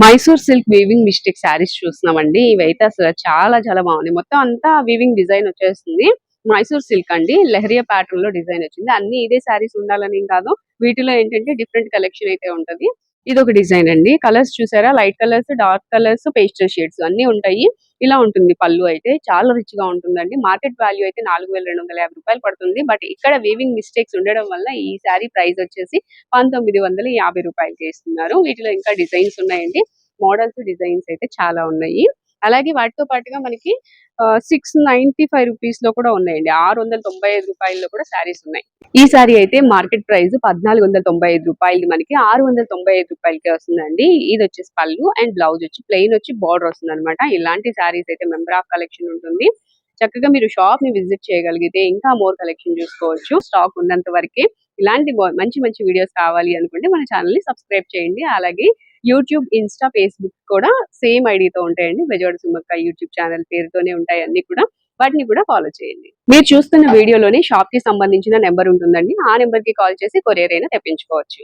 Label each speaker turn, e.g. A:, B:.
A: Mysore silk weaving mistake saris చూస్తున్నామండి. ఇవైతే అసలు చాలా చాలా బాగున్నాయి. మొత్తం అంతా వీవింగ్ డిజైన్ వచ్చేస్తుంది. మైసూర్ సిల్క్ అండి, లెహరియా ప్యాటర్న్ లో డిజైన్ వచ్చింది. అన్ని ఇదే శారీస్ ఉండాలని కాదు, వీటిలో ఏంటంటే డిఫరెంట్ కలెక్షన్ అయితే ఉంటది. ఇది ఒక డిజైన్ అండి. కలర్స్ చూసారా, light colours, dark colours, pastel shades అన్ని ఉంటాయి. ఇలా ఉంటుంది పళ్ళు. అయితే చాలా రిచ్ గా ఉంటుందండి. మార్కెట్ వాల్యూ అయితే 4250 రూపాయలు పడుతుంది. బట్ ఇక్కడ వీవింగ్ మిస్టేక్స్ ఉండడం వల్ల ఈ శారీ ప్రైస్ వచ్చేసి 1950 రూపాయలకి ఇస్తున్నారు. వీటిలో ఇంకా డిజైన్స్ ఉన్నాయండి. మోడల్స్, డిజైన్స్ అయితే చాలా ఉన్నాయి. అలాగే వాటితో పాటుగా మనకి 695 రూపీస్ లో కూడా ఉన్నాయండి. 695 రూపాయల్లో కూడా శారీస్ ఉన్నాయి. ఈ సారీ అయితే మార్కెట్ ప్రైస్ 1495 రూపాయలు, మనకి 695 రూపాయలకే వస్తుందండి. ఇది వచ్చేసి పళ్ళు అండ్ బ్లౌజ్ వచ్చి ప్లెయిన్ వచ్చి బార్డర్ వస్తుంది అనమాట. ఇలాంటి శారీస్ అయితే మెంబర్ ఆఫ్ కలెక్షన్ ఉంటుంది. చక్కగా మీరు షాప్ ని విజిట్ చేయగలిగితే ఇంకా మోర్ కలెక్షన్ చూసుకోవచ్చు. స్టాక్ ఉన్నంత వరకే. ఇలాంటి మంచి మంచి వీడియోస్ కావాలి అనుకుంటే మన ఛానల్ ని సబ్స్క్రైబ్ చేయండి. అలాగే యూట్యూబ్, ఇన్స్టా, ఫేస్బుక్ కూడా సేమ్ ఐడితో ఉంటాయండి. బెజవాడ సుమక్క యూట్యూబ్ ఛానల్ పేరుతోనే ఉంటాయి అన్ని కూడా. వాటిని కూడా ఫాలో చేయండి. మీరు చూస్తున్న వీడియోలోని షాప్ కి సంబంధించిన నెంబర్ ఉంటుందండి. ఆ నెంబర్ కి కాల్ చేసి కొరియర్ అయినా తెప్పించుకోవచ్చు.